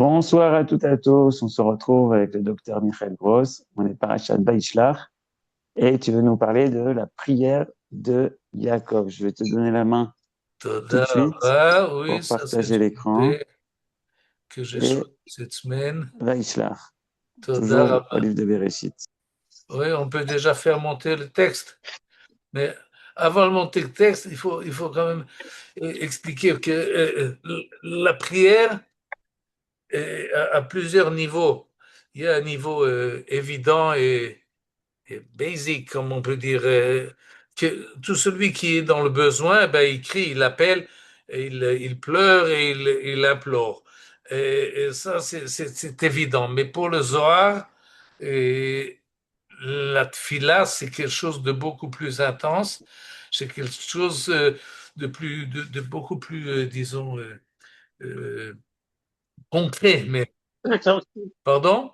Bonsoir à toutes et à tous. On se retrouve avec le docteur Michael Gross. On est parachat Vaishlach et tu veux nous parler de la prière de Yaakov. Je vais te donner la main tout de Toda suite Rabba, oui, pour ça c'est une partager l'écran. idée que j'ai Et choisie cette semaine. Vaishlach, Toda toujours au Rabba. livre de Bereshit. Oui, on peut déjà faire monter le texte, mais avant de monter le texte, il faut quand même expliquer que la prière est à plusieurs niveaux. Il y a un niveau évident et basic, comme on peut dire, que tout celui qui est dans le besoin, ben, il crie, il appelle, il pleure et il implore. Et ça, c'est évident. Mais pour le Zohar, et la tfila, c'est quelque chose de beaucoup plus intense. C'est quelque chose de beaucoup plus, disons, euh, concret. Mais, pardon?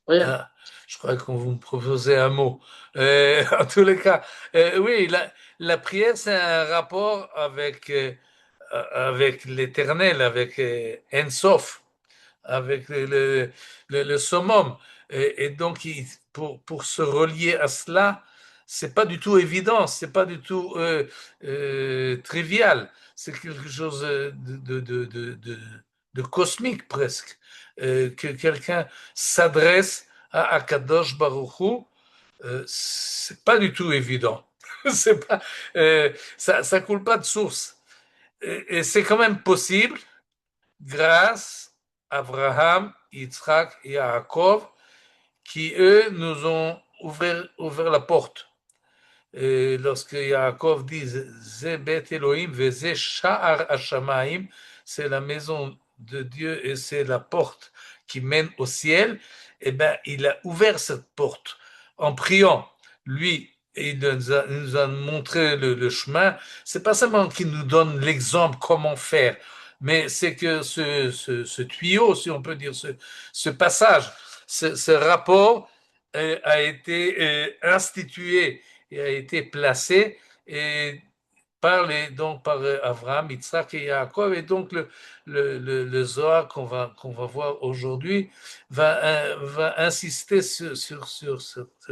Rien. Ah, je crois qu'on vous me proposait un mot. En tous les cas, oui, la prière, c'est un rapport avec l'Éternel, avec En Sof, avec le summum. Et donc, pour se relier à cela, c'est pas du tout évident, c'est pas du tout trivial. C'est quelque chose de cosmique presque. Que quelqu'un s'adresse à Akadosh Baruch Hu, c'est pas du tout évident. C'est pas, ça coule pas de source. Et c'est quand même possible grâce à Abraham, Yitzhak et Yaakov, qui eux nous ont ouvert la porte. Et lorsque Yaakov dit Ze bet Elohim veze sha'ar hashamayim, c'est la maison de Dieu et c'est la porte qui mène au ciel, eh ben il a ouvert cette porte en priant. Lui, il nous a montré le chemin. C'est pas seulement qu'il nous donne l'exemple comment faire, mais c'est que ce tuyau, si on peut dire, ce passage, ce rapport a été institué et a été placé et donc par Abraham, Yitzhak et Yaakov. Et donc le Zohar qu'on va voir aujourd'hui va insister sur cette...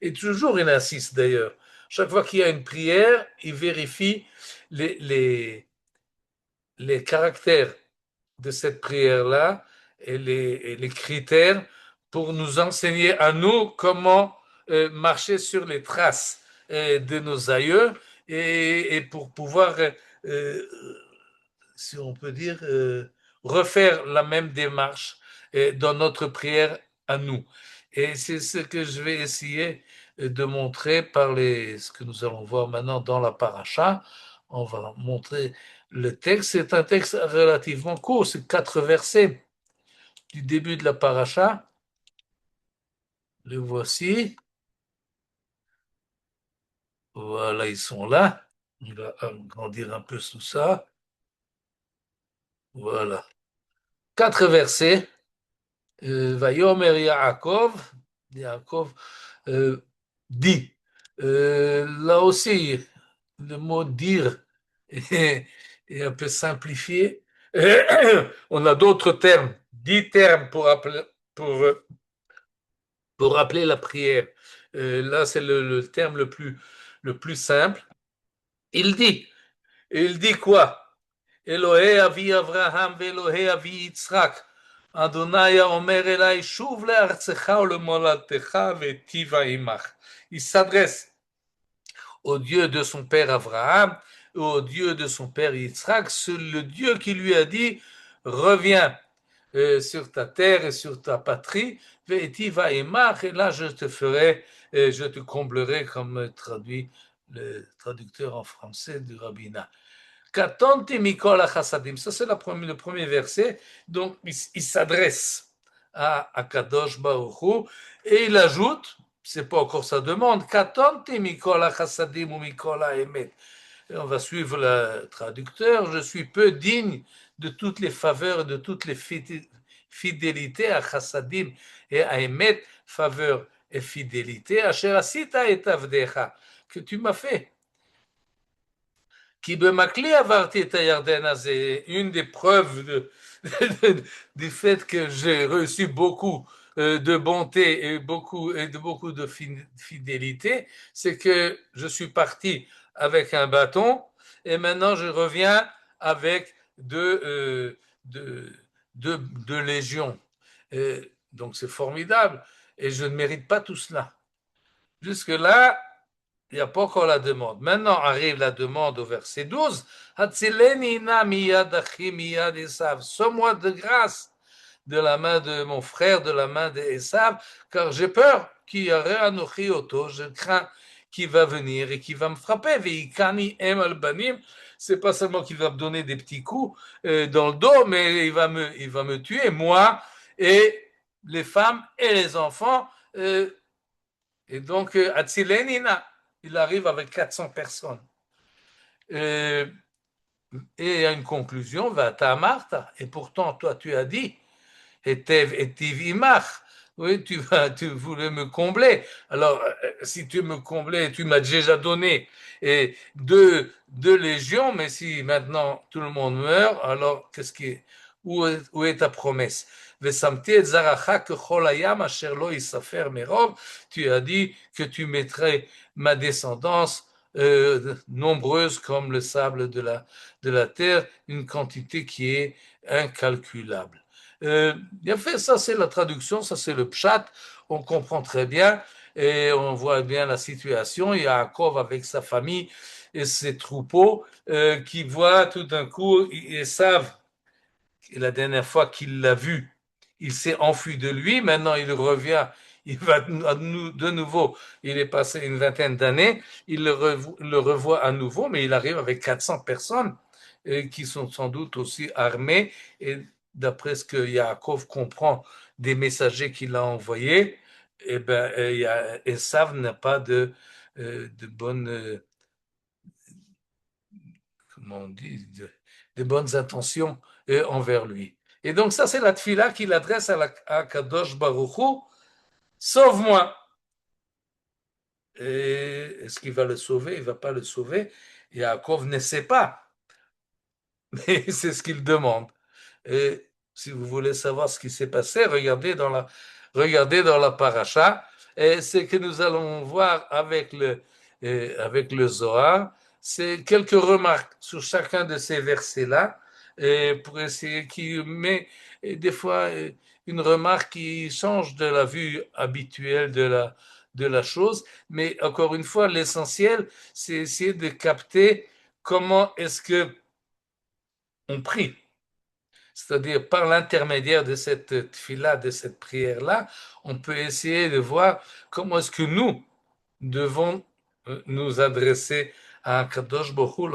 et toujours il insiste d'ailleurs. Chaque fois qu'il y a une prière, il vérifie les, les, les caractères de cette prière-là et les critères pour nous enseigner à nous comment marcher sur les traces de nos aïeux et pour pouvoir, si on peut dire, refaire la même démarche dans notre prière à nous. Et c'est ce que je vais essayer de montrer par ce que nous allons voir maintenant dans la paracha. On va montrer le texte. C'est un texte relativement court, c'est 4 versets du début de la paracha. Le voici. Voilà, ils sont là. On va agrandir un peu tout ça. Voilà. 4 versets. Vayomer Yaakov. Yaakov dit. Là aussi, le mot dire est un peu simplifié. On a d'autres termes, 10 termes pour, pour rappeler la prière. Là, c'est le terme le plus simple. Il dit, il dit quoi? Elohei avi Avraham ve'Elohei avi Yitzhak. Adonai omer elai shuv le'artzecha u'lemoladecha ve'tiva imach. Il s'adresse au Dieu de son père Abraham, au Dieu de son père Yitzhak, le Dieu qui lui a dit, reviens sur ta terre et sur ta patrie, et là je te ferai, je te comblerai, comme traduit le traducteur en français du rabbinat. Katonti mikol chassadim, ça c'est le premier verset, donc il s'adresse à Kadosh Baruch Hu, et il ajoute, c'est pas encore sa demande, Katonti mikol chassadim ou mikol emet. On va suivre le traducteur, je suis peu digne de toutes les faveurs et de toutes les fidélités à chassadim et à emet, faveur et fidélité, asher asita et avdecha, que tu m'as fait. Qui be makli avarti et Yarden, c'est une des preuves du fait que j'ai reçu beaucoup de bonté et de beaucoup de fidélité, c'est que je suis parti avec un bâton et maintenant je reviens avec deux, deux légions. Donc c'est formidable et je ne mérite pas tout cela. Jusque-là, il n'y a pas encore la demande. Maintenant arrive la demande au verset 12. Sois-moi de grâce de la main de mon frère, de la main d'Esav, car j'ai peur qu'il y aurait un auto. Je crains qu'il va venir et qu'il va me frapper. C'est pas seulement qu'il va me donner des petits coups dans le dos, mais il va me tuer, moi et les femmes et les enfants. Et donc, Atzilenina, il arrive avec 400 personnes. Et il y a une conclusion, va ta Martha, et pourtant, toi, tu as dit, et Imach, oui, tu voulais me combler. Alors, si tu me comblais, tu m'as déjà donné et deux légions, mais si maintenant tout le monde meurt, alors où est ta promesse? Tu as dit que tu mettrais ma descendance nombreuse comme le sable de la terre, une quantité qui est incalculable. Bien fait, ça c'est la traduction, ça c'est le pshat, on comprend très bien et on voit bien la situation. Il y a Yaakov avec sa famille et ses troupeaux qui voient tout d'un coup, ils savent, la dernière fois qu'il l'a vu, il s'est enfui de lui, maintenant il revient, il va de nouveau, il est passé une vingtaine d'années, il le revoit à nouveau, mais il arrive avec 400 personnes qui sont sans doute aussi armées et d'après ce que Yaakov comprend des messagers qu'il a envoyés, eh ben, Esav n'a pas de bonnes, comment on dit, de bonnes intentions envers lui. Et donc ça, c'est la tfila qu'il adresse à Kadosh Baruch Hu, sauve-moi. Et est-ce qu'il va le sauver? Il ne va pas le sauver. Yaakov ne sait pas, mais c'est ce qu'il demande. Et si vous voulez savoir ce qui s'est passé, regardez dans la paracha. Et ce que nous allons voir avec le Zohar, c'est quelques remarques sur chacun de ces versets-là, pour essayer qui met des fois une remarque qui change de la vue habituelle de la chose. Mais encore une fois, l'essentiel, c'est essayer de capter comment est-ce que on prie. C'est-à-dire par l'intermédiaire de cette tfila, de cette prière-là, on peut essayer de voir comment est-ce que nous devons nous adresser à Kadosh Baruch Hu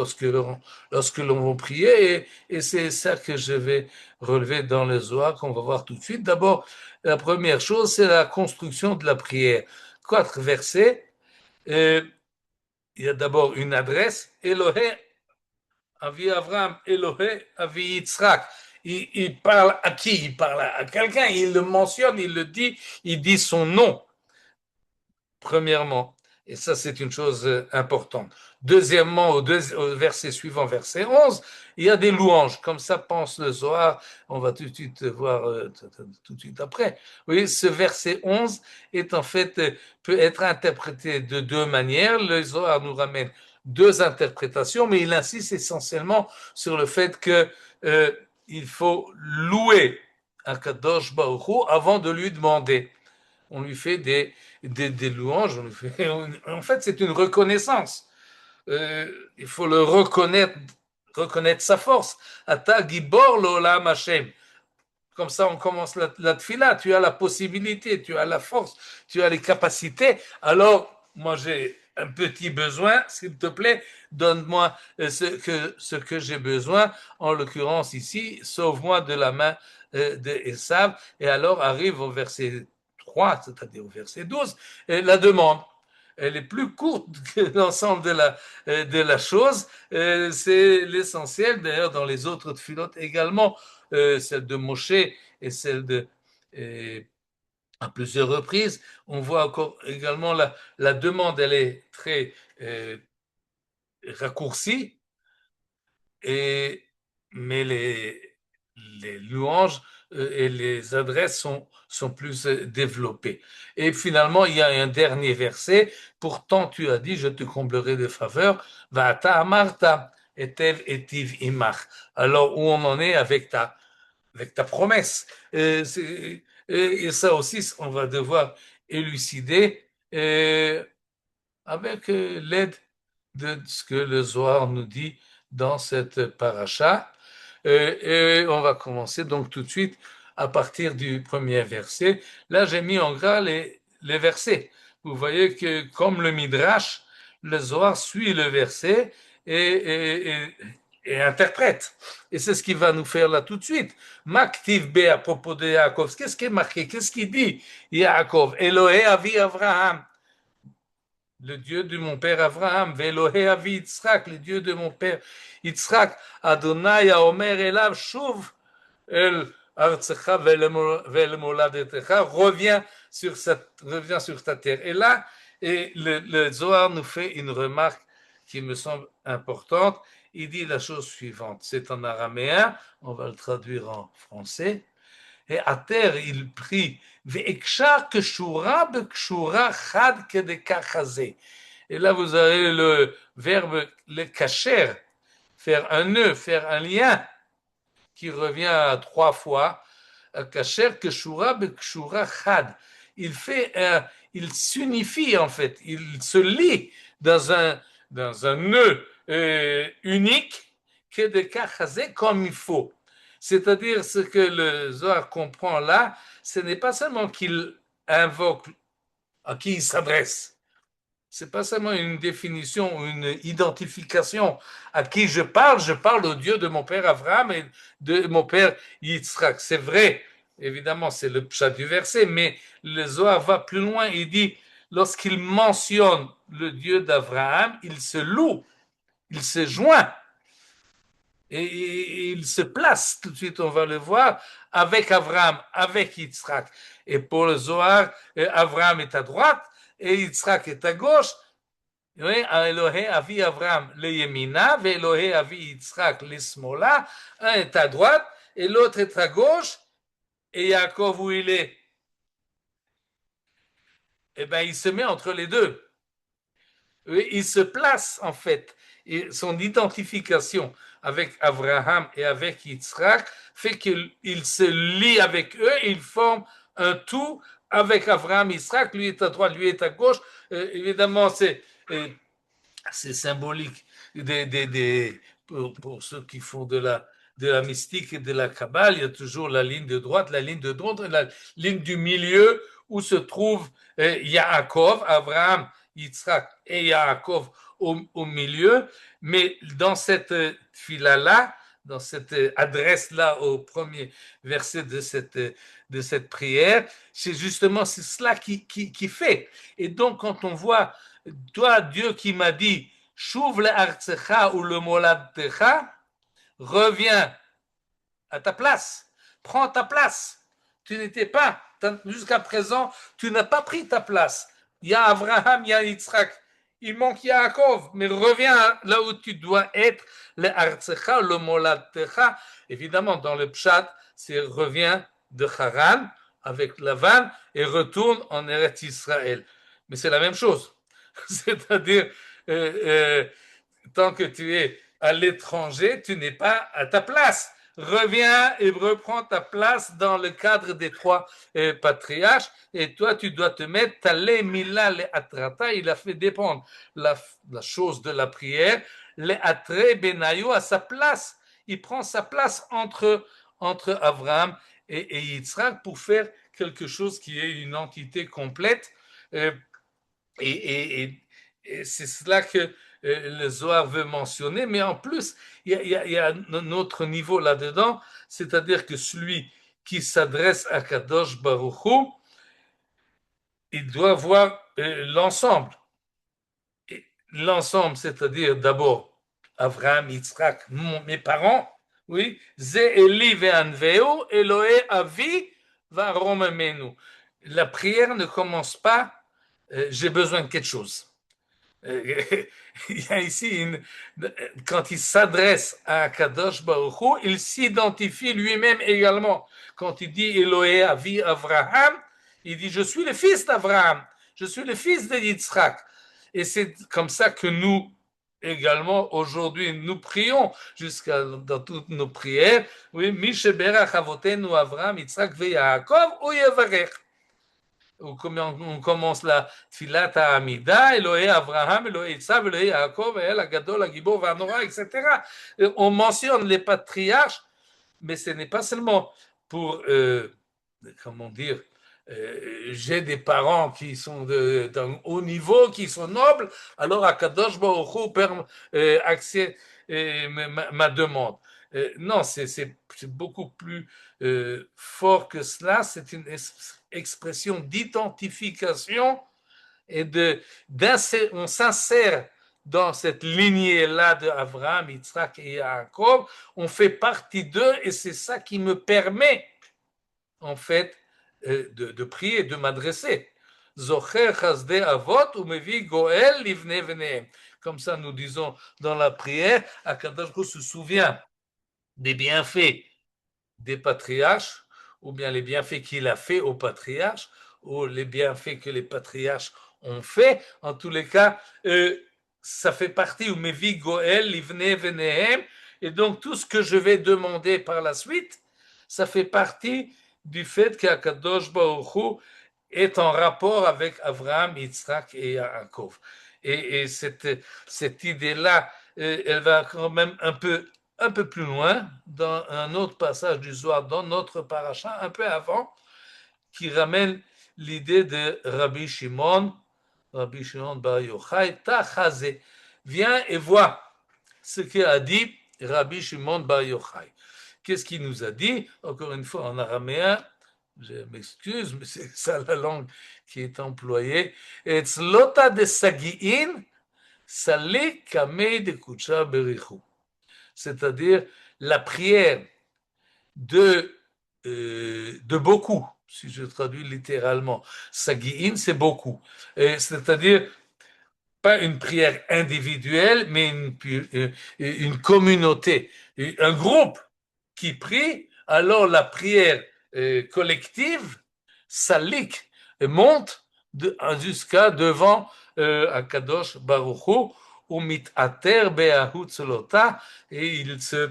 lorsque l'on va prier. Et c'est ça que je vais relever dans le Zohar qu'on va voir tout de suite. D'abord, la première chose, c'est la construction de la prière. 4 versets. Il y a d'abord une adresse. Elohé Avi Avram, Elohé, Avi Yitzhak. Il parle à qui? Il parle à quelqu'un, il le mentionne, il le dit, il dit son nom, premièrement. Et ça, c'est une chose importante. Deuxièmement, au verset suivant, verset 11, il y a des louanges. Comme ça pense le Zohar. On va tout de suite voir tout de suite après. Oui, ce verset 11 est en fait, peut être interprété de deux manières. Le Zohar nous ramène deux interprétations, mais il insiste essentiellement sur le fait que il faut louer Akadosh Baruch Hu avant de lui demander. On lui fait des louanges. En fait, c'est une reconnaissance. Il faut le reconnaître sa force. Ata gibor l'olam Hashem. Comme ça, on commence la tfila. Tu as la possibilité, tu as la force, tu as les capacités. Alors, moi, j'ai un petit besoin, s'il te plaît, donne-moi ce que j'ai besoin. En l'occurrence ici, sauve-moi de la main de Esav. Et alors arrive au verset 3, c'est-à-dire au verset 12, la demande. Elle est plus courte que l'ensemble de la chose. C'est l'essentiel, d'ailleurs, dans les autres filotes également, celle de Moshe et celle de à plusieurs reprises. On voit encore également la demande, elle est très raccourcie, et, mais les louanges et les adresses sont plus développées. Et finalement, il y a un dernier verset. Pourtant, tu as dit, je te comblerai de faveurs. Va'ata amarta, etev etiv imach. Alors, où on en est avec ta promesse? Et ça aussi, on va devoir élucider avec l'aide de ce que le Zohar nous dit dans cette paracha. Et on va commencer donc tout de suite à partir du premier verset. Là, j'ai mis en gras les versets. Vous voyez que comme le Midrash, le Zohar suit le verset et interprète. Et c'est ce qu'il va nous faire là tout de suite. Maktiv B à propos de Yaakov. Qu'est-ce qui est marqué? Qu'est-ce qu'il dit? Yaakov, Elohé avi Avraham, le Dieu de mon père Abraham, Velohe Avi Yitzhak, le Dieu de mon père Yitzhak, Adonai Omer Elav Shuv El Artsecha Vel Moladetecha, revient sur ta terre. Et là, le Zohar nous fait une remarque qui me semble importante. Il dit la chose suivante, c'est en araméen, on va le traduire en français. Et à terre, il prie Ve'ekshar keshura bekshura chad kedekachazé. Et là, vous avez le verbe le kasher, faire un nœud, faire un lien, qui revient 3 fois. Kasher keshura bekshura chad. Il s'unifie en fait, il se lie dans un nœud unique, kedekachazé comme il faut. C'est-à-dire, ce que le Zohar comprend là, ce n'est pas seulement qu'il invoque à qui il s'adresse. Ce n'est pas seulement une définition ou une identification à qui je parle au Dieu de mon père Abraham et de mon père Yitzhak. C'est vrai, évidemment, c'est le pshat du verset, mais le Zohar va plus loin, il dit, lorsqu'il mentionne le Dieu d'Abraham, il se loue, il se joint. Et il se place, tout de suite on va le voir, avec Abraham, avec Yitzhak. Et pour le Zohar, Abraham est à droite et Yitzhak est à gauche. Elohé avi Abraham le yemina, Elohé avi Yitzhak le smola. Un est à droite et l'autre est à gauche. Et Yaakov, où il est? Eh bien, il se met entre les deux. Il se place en fait, et son identification avec Abraham et avec Yitzhak fait qu'il se lie avec eux et il forme un tout avec Abraham, Yitzhak, lui est à droite, lui est à gauche. Évidemment, c'est symbolique pour ceux qui font de la mystique et de la Kabbale. Il y a toujours la ligne de droite, la ligne de droite, la ligne du milieu où se trouve Yaakov, Abraham, Yitzhak et Yaakov au milieu. Mais dans cette fila-là, dans cette adresse-là au premier verset de cette prière, c'est justement cela qui fait. Et donc, quand on voit toi, Dieu qui m'a dit, Shuv le artsecha ou le moladtecha, reviens à ta place, prends ta place. Tu n'étais pas, jusqu'à présent, tu n'as pas pris ta place. Il y a Abraham, il y a Yitzhak, il manque Yaakov, mais reviens là où tu dois être, le artsecha, le moladtecha. Évidemment, dans le pshat, c'est reviens de Haran avec Lavan et retourne en Eretz Israël. Mais c'est la même chose. C'est-à-dire, tant que tu es à l'étranger, tu n'es pas à ta place. Reviens et reprends ta place dans le cadre des 3 patriarches. Et toi, tu dois te mettre talé mila le atrata. Il a fait dépendre la chose de la prière. Le atre benayo à sa place. Il prend sa place entre Abraham et Yitzhak pour faire quelque chose qui est une entité complète. Et c'est cela que le Zohar veut mentionner, mais en plus, il y a un autre niveau là-dedans, c'est-à-dire que celui qui s'adresse à Kadosh Baruch Hu, il doit voir l'ensemble. Et l'ensemble, c'est-à-dire d'abord Avraham, Yitzhak, mes parents, oui, Ze Eli ve'anveu, Elohe avi va'aromemenu. La prière ne commence pas j'ai besoin de quelque chose. Il y a ici, quand il s'adresse à Kadosh Baruch Hu, il s'identifie lui-même également. Quand il dit Elohé Avi Avraham, il dit je suis le fils d'Abraham, je suis le fils de Yitzhak. Et c'est comme ça que nous également aujourd'hui nous prions jusqu'à dans toutes nos prières. Oui, Misheberach Avotenu Avraham, Yitzhak ve Yaakov ou Yevarech. On commence la Tfilat Hamida, Elohé Abraham, Elohé Yitzhak, Elohé Yaakov, El Agadol, Agibor, Vanora, etc. On mentionne les patriarches, mais ce n'est pas seulement pour, comment dire, j'ai des parents qui sont d'un haut niveau, qui sont nobles, alors Akadosh Baruch Hu accepte ma demande. Non, c'est beaucoup plus fort que cela. C'est une expression d'identification et on s'insère dans cette lignée-là d'Abraham, Yitzhak et Yaakov. On fait partie d'eux et c'est ça qui me permet, en fait, de prier, de m'adresser. Zocher chasde avot ou mevi goel livne venehem. Comme ça, nous disons dans la prière, Akadosh Baruch Hu se souvient des bienfaits des patriarches, ou bien les bienfaits qu'il a fait aux patriarches, ou les bienfaits que les patriarches ont fait. En tous les cas, ça fait partie ou mevi goel livne venehem. Et donc, tout ce que je vais demander par la suite, ça fait partie du fait qu'Akadosh Baruch Hu est en rapport avec Abraham, Yitzhak et Yaakov. Et cette idée-là, elle va quand même un peu plus loin, dans un autre passage du Zohar, dans notre paracha, un peu avant, qui ramène l'idée de Rabbi Shimon Bar Yochai, Tachazé. Viens et vois ce qu'a dit Rabbi Shimon Bar Yochai. Qu'est-ce qu'il nous a dit? Encore une fois en araméen, je m'excuse, mais c'est ça la langue qui est employée. Etzlota de Sagiin, Salé Kamei de Kucha Berichu. C'est-à-dire la prière de beaucoup, si je traduis littéralement. Sagiin, c'est beaucoup. C'est-à-dire pas une prière individuelle, mais une communauté, un groupe qui prie, alors la prière collective, salik, monte jusqu'à devant Akadosh Baruch Hu, ou mitater be'ahut selota, et il se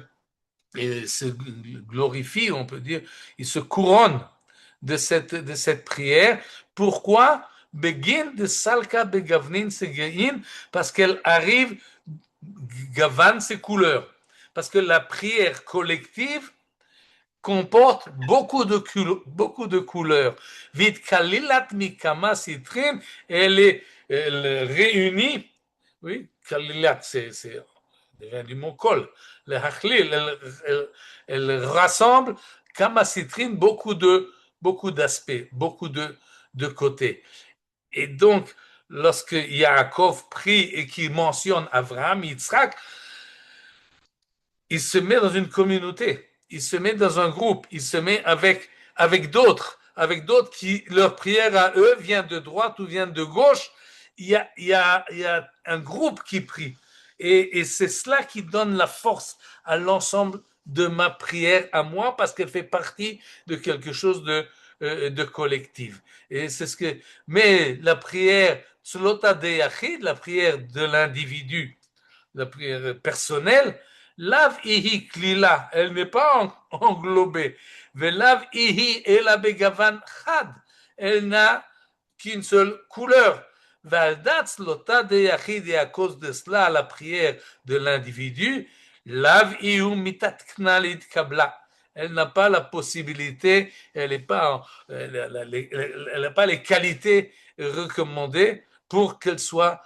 glorifie, on peut dire, il se couronne de cette prière. Pourquoi? Begin de salka begavnin segein, parce qu'elle arrive gavan ses couleurs. Parce que la prière collective comporte beaucoup de couleurs. Vit kalilat mikama citrin, elle réunit, oui, kalilat, c'est devient du mot kol, le hachlil, elle rassemble kama citrin, beaucoup d'aspects, beaucoup de côtés. Et donc, lorsque Yaakov prie et qu'il mentionne Abraham, Yitzhak, il se met dans une communauté, il se met dans un groupe, il se met avec d'autres qui, leur prière à eux vient de droite ou vient de gauche. Il y a un groupe qui prie. Et c'est cela qui donne la force à l'ensemble de ma prière à moi, parce qu'elle fait partie de quelque chose de collectif. Et c'est ce que, mais la prière, Tzlota de Yachid, la prière de l'individu, la prière personnelle, Lav ihi klila, elle n'est pas englobée. Velav ihi ela begavan chad, elle n'a qu'une seule couleur. Valdatz lota de yachid, et à cause de cela, la prière de l'individu, lav ihu mitat knalid kabla. Elle n'a pas la possibilité, elle n'a pas les qualités recommandées pour qu'elle soit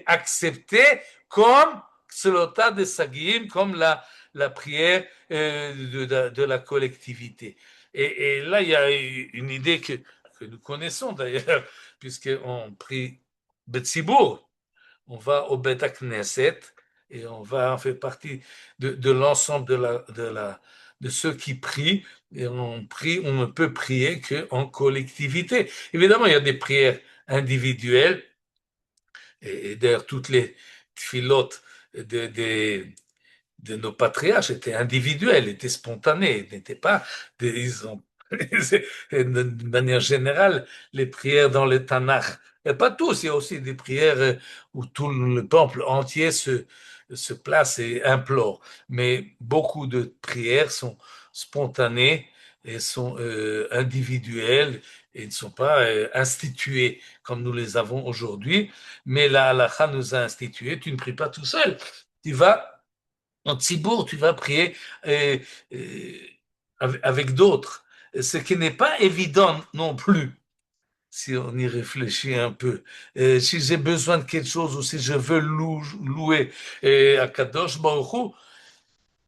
acceptée comme Selota de Sagiim, comme la prière de la collectivité. Et là, il y a une idée que nous connaissons d'ailleurs, puisqu'on prie Betsibour, on va au Bet Knesset et on fait partie de l'ensemble de ceux qui prient, et on ne peut prier qu'en collectivité. Évidemment, il y a des prières individuelles, Et d'ailleurs, toutes les filotes de, de, de nos patriarches étaient individuelles, étaient spontanées, n'étaient pas, ils ont, de manière générale, les prières dans le Tanakh, et pas tous, il y a aussi des prières où tout le peuple entier se place et implore, mais beaucoup de prières sont spontanées et sont individuelles et ne sont pas instituées comme nous les avons aujourd'hui, mais la halakha nous a institué, tu ne pries pas tout seul, tu vas en Tzibour, tu vas prier euh, euh, avec d'autres, ce qui n'est pas évident non plus, si on y réfléchit un peu. Si j'ai besoin de quelque chose ou si je veux louer à Kadosh Baruch Hu,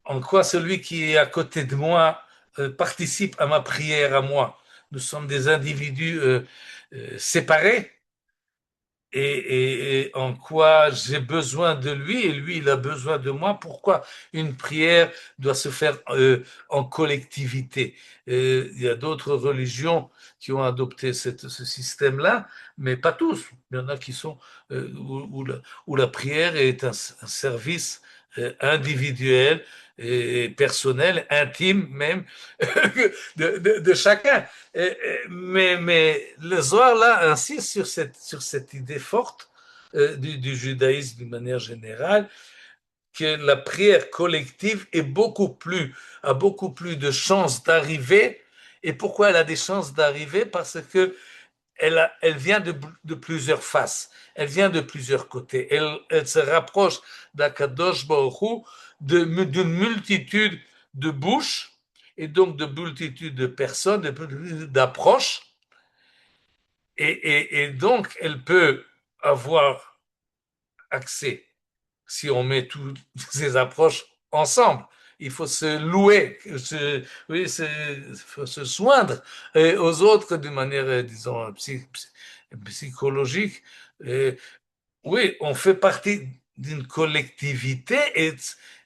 en quoi celui qui est à côté de moi participe à ma prière à moi. Nous sommes des individus séparés et en quoi j'ai besoin de lui et lui il a besoin de moi. Pourquoi une prière doit se faire en collectivité? Il y a d'autres religions qui ont adopté ce système-là, mais pas tous. Il y en a qui sont où la prière est un service individuel et personnel, intime même de chacun. Mais le Zohar là insiste sur cette idée forte du judaïsme d'une manière générale, que la prière collective a beaucoup plus de chances d'arriver. Et pourquoi elle a des chances d'arriver? Parce que elle vient de plusieurs faces, elle vient de plusieurs côtés. Elle se rapproche d'Akadosh Baruch Hu d'une multitude de bouches et donc de multitude de personnes, d'approches. Et donc, elle peut avoir accès si on met toutes ces approches ensemble. Il faut se louer, oui, faut se soindre aux autres d'une manière, disons, psychologique. Et oui, on fait partie d'une collectivité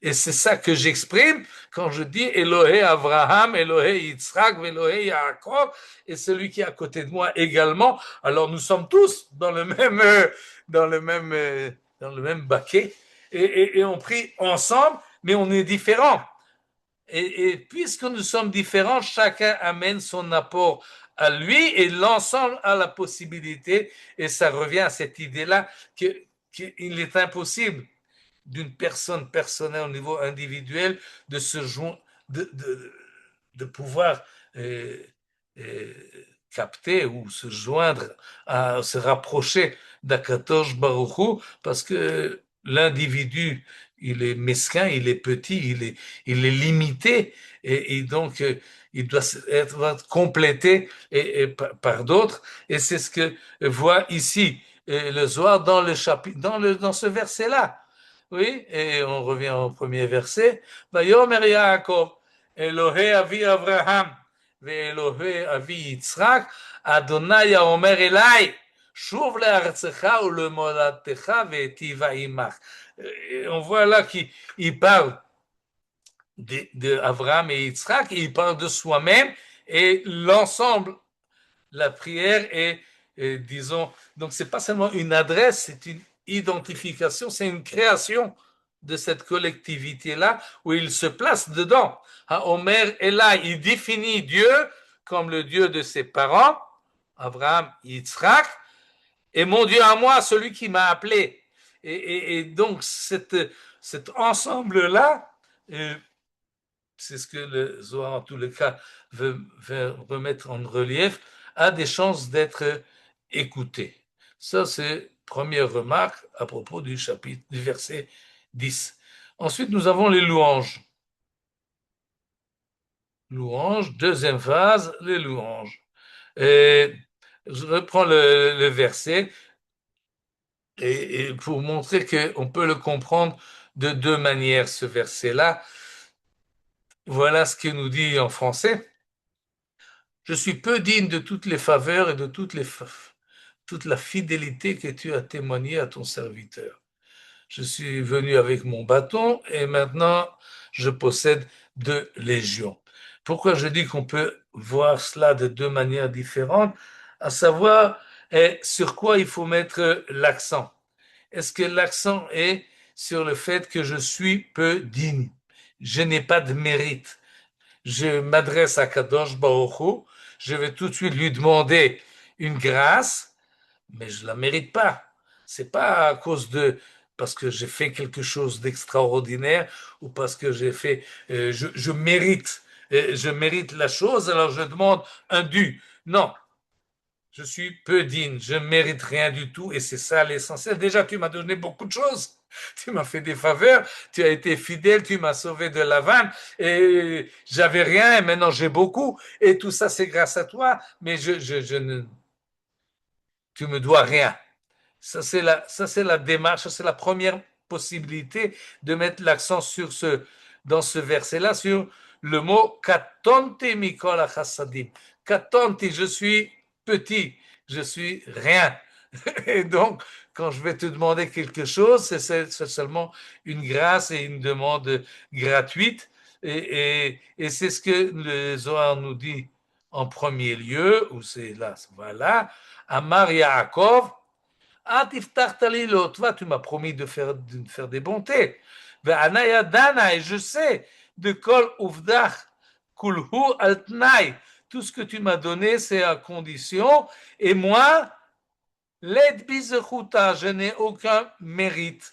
et c'est ça que j'exprime quand je dis Elohé Abraham, Elohé Yitzhak, Elohé Yaakov et celui qui est à côté de moi également. Alors nous sommes tous dans le même baquet et on prie ensemble, mais on est différents. Et puisque nous sommes différents, chacun amène son apport à lui et l'ensemble a la possibilité, et ça revient à cette idée-là, qu'il est impossible d'une personne personnelle au niveau individuel de se joindre, de pouvoir euh, euh, capter ou se joindre, à se rapprocher d'Akatosh Baruchou, parce que l'individu, il est mesquin, il est petit, il est limité, et donc il doit être complété par d'autres, et c'est ce que voit ici le Zohar dans le chapitre, dans ce verset-là. Oui, et on revient au premier verset. Vayomer Yaakov, Elohé avi Abraham, ואלוהי אבי יצחק, אדוני האומר אליי, שוב לארצך ולמולדתך ואיטיבה עמך. On voit là qu'il parle d'Abraham et Yitzhak, et il parle de soi-même, et l'ensemble, la prière est, disons, donc c'est pas seulement une adresse, c'est une identification, c'est une création de cette collectivité-là où il se place dedans. Omer est là, il définit Dieu comme le Dieu de ses parents, Abraham, Yitzhak, et mon Dieu à moi, celui qui m'a appelé. Et donc cet ensemble-là, c'est ce que le Zohar en tous les cas veut remettre en relief, a des chances d'être écouté. Ça, c'est première remarque à propos du chapitre, du verset 10. Ensuite, nous avons les louanges. Louanges, deuxième phase, les louanges. Et je reprends le verset et pour montrer qu'on peut le comprendre de deux manières, ce verset-là. Voilà ce qu'il nous dit en français. Je suis peu digne de toutes les faveurs et de toute la fidélité que tu as témoigné à ton serviteur. Je suis venu avec mon bâton et maintenant je possède 2 légions. Pourquoi je dis qu'on peut voir cela de deux manières différentes, à savoir sur quoi il faut mettre l'accent. est-ce que l'accent est sur le fait que je suis peu digne? Je n'ai pas de mérite. Je m'adresse à Kadosh Baruch Hu, je vais tout de suite lui demander une grâce, mais je ne la mérite pas. C'est pas à cause de parce que j'ai fait quelque chose d'extraordinaire ou parce que j'ai fait, je mérite la chose, alors je demande un dû. Non, je suis peu digne, je ne mérite rien du tout et c'est ça l'essentiel. Déjà, tu m'as donné beaucoup de choses. Tu m'as fait des faveurs, tu as été fidèle, tu m'as sauvé de la vanne et j'avais rien et maintenant j'ai beaucoup et tout ça c'est grâce à toi, mais je ne, tu me dois rien. Ça c'est la démarche, c'est la première possibilité de mettre l'accent sur dans ce verset-là, sur le mot katonte mikol chassadim. Katonte, je suis petit, je suis rien. Et donc, quand je vais te demander quelque chose, c'est seulement une grâce et une demande gratuite. Et c'est ce que le Zohar nous dit en premier lieu, où c'est là, voilà, Amar Yaakov, ah, toi, tu m'as promis de faire des bontés. Ve'anaya dana, et je sais, de kol uvdach, kulhu al tnai. Tout ce que tu m'as donné, c'est à condition. Et moi, Led bizechuta, je n'ai aucun mérite.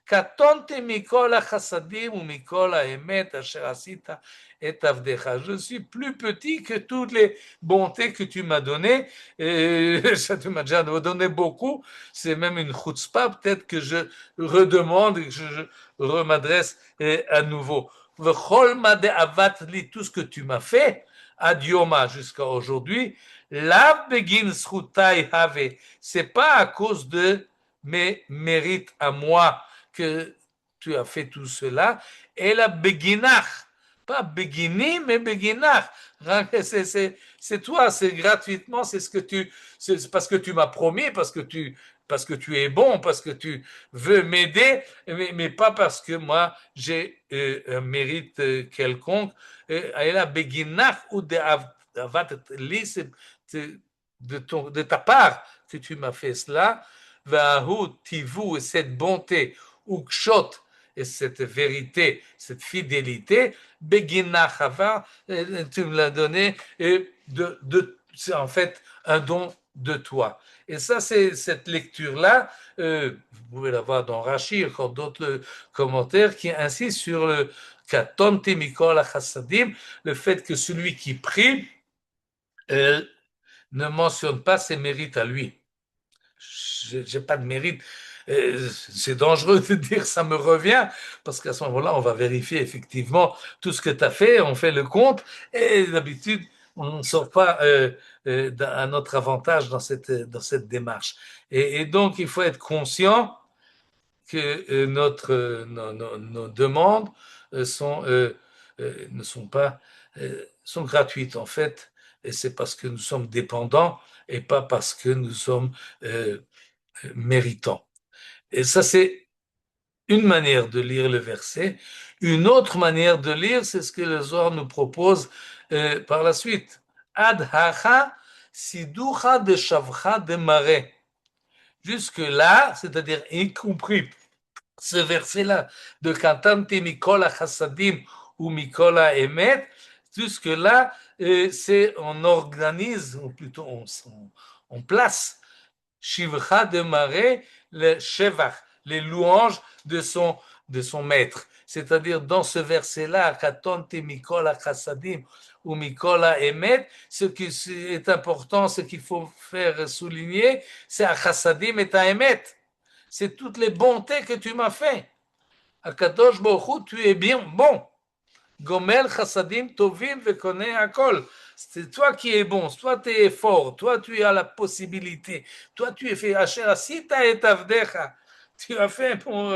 Katonte mikol chassadim ou mikol emet asher asita et avdecha. Je suis plus petit que toutes les bontés que tu m'as données. Et ça, tu m'as déjà donné beaucoup. C'est même une chutzpah. Peut-être que je redemande et que je remadresse à nouveau. V'chol made avat li, tout ce que tu m'as fait, adioma jusqu'à aujourd'hui, la begin srutai have, c'est pas à cause de mes mérites à moi que tu as fait tout cela, et la beginach, pas begini, mais beginach, c'est toi, c'est gratuitement, c'est ce que c'est parce que tu m'as promis, parce que tu es bon, parce que tu veux m'aider, mais pas parce que moi j'ai un mérite quelconque. Et la beginach ou de de ta part que tu m'as fait cela, Vahu tivu, et cette bonté, ukshot, et cette vérité, cette fidélité, beginachava, tu me l'as donné, et c'est en fait un don de toi. Et ça, c'est cette lecture-là, vous pouvez la voir dans Rashi, encore d'autres commentaires qui insistent sur le katonte mikol chassadim, le fait que celui qui prie ne mentionne pas ses mérites à lui. Je n'ai pas de mérite. C'est dangereux de dire ça me revient, parce qu'à ce moment-là, on va vérifier effectivement tout ce que tu as fait, on fait le compte, et d'habitude, on ne sort pas à notre avantage dans cette démarche. Et donc, il faut être conscient que nos demandes ne sont pas sont gratuites en fait, et c'est parce que nous sommes dépendants et pas parce que nous sommes méritants. Et ça, c'est une manière de lire le verset. Une autre manière de lire, c'est ce que le Zohar nous propose par la suite. Ad hacha siducha de shavcha de mare. Jusque-là, c'est-à-dire y compris ce verset-là de Katanti Mikola Chassadim ou Mikola Emet, jusque-là, c'est on organise, ou plutôt on place Shivcha de Maré, le Shevach, les louanges de son maître. C'est-à-dire, dans ce verset-là, Katanti Mikola Chassadim ou Mikola Emet, ce qui est important, ce qu'il faut faire souligner, c'est à Chassadim et à Emet. C'est toutes les bontés que tu m'as fait. Akadosh Baruch Hu, tu es bien bon. Gomel chassadim tovim vekone akol. C'est toi qui es bon, toi tu es fort, toi tu as la possibilité, toi tu es fait asher asita et avdecha. Tu as fait pour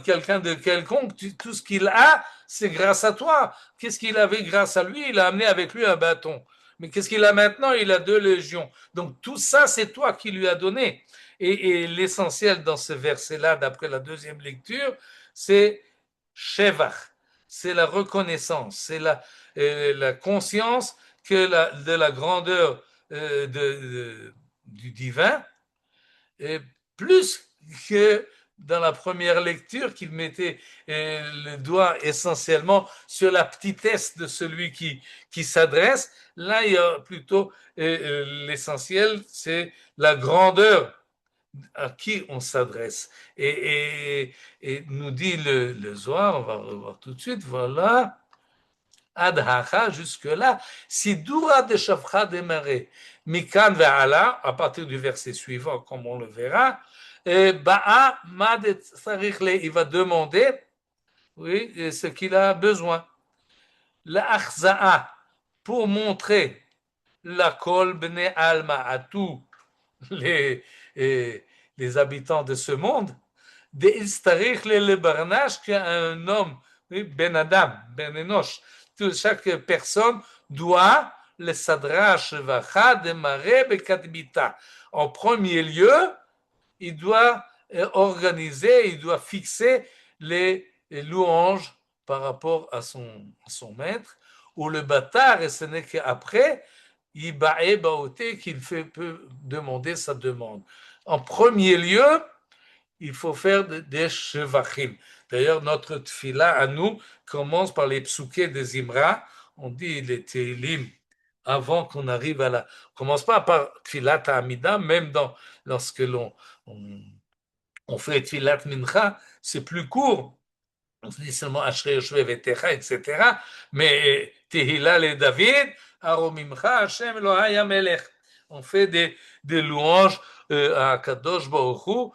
quelqu'un de quelconque, tout ce qu'il a, c'est grâce à toi. Qu'est-ce qu'il avait grâce à lui? Il a amené avec lui un bâton. Mais qu'est-ce qu'il a maintenant? Il a 2 légions. Donc tout ça, c'est toi qui lui as donné. Et l'essentiel dans ce verset-là, d'après la deuxième lecture, c'est Shevach, c'est la reconnaissance, c'est la conscience de la grandeur du divin, et plus que dans la première lecture, qu'il mettait le doigt essentiellement sur la petitesse de celui qui s'adresse. Là, il y a plutôt l'essentiel, c'est la grandeur à qui on s'adresse. Et nous dit le Zohar, on va revoir tout de suite, voilà. Adhacha, jusque-là, si Doura de Shavcha démarré, Mikan ve'ala, à partir du verset suivant, comme on le verra, Ba'a Mad Sarichle, il va demander, oui, ce qu'il a besoin. La Achza'a, pour montrer la Kol Bne Alma à tous les, les habitants de ce monde, de Istarich le Barnash, qu'un homme, oui, Ben Adam, Ben Enoch, chaque personne doit le Sadrash Vacha démarrer Bekadmita. En premier lieu, il doit organiser, il doit fixer les louanges par rapport à son maître, ou le bâtard, et ce n'est qu'après, Ibae Baoté qu'il peut demander sa demande. En premier lieu, il faut faire des shevachim. D'ailleurs, notre tfila à nous commence par les psukés des Imra. On dit les Tehillim avant qu'on arrive à la. On commence pas par tfilat Amida, même lorsque on fait tfilat mincha, c'est plus court. On dit seulement Ashrei Yoshve Vetecha, etc. Mais Tehillah le David, Aromimcha Hashem Elohai Melech. On fait des louanges à Kadosh Baruch Hu.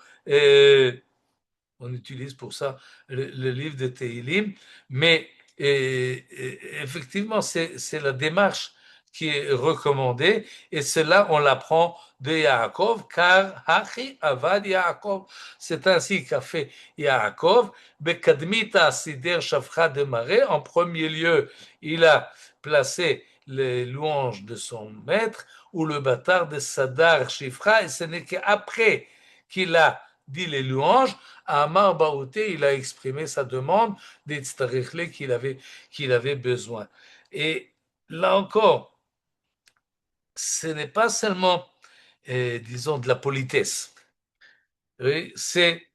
On utilise pour ça le livre de Tehillim, mais effectivement, c'est la démarche qui est recommandée, et cela, on l'apprend de Yaakov, car Hachi Avad Yaakov, c'est ainsi qu'a fait Yaakov, Bekadmita Sider Shavcha de Maré, en premier lieu, il a placé les louanges de son maître, ou le bâtard de Sadar Shifra, et ce n'est qu'après qu'il a dit les louanges, à Amar Baouté, il a exprimé sa demande d'Etztarichle qu'il avait besoin. Et là encore, ce n'est pas seulement, disons, de la politesse. Oui, c'est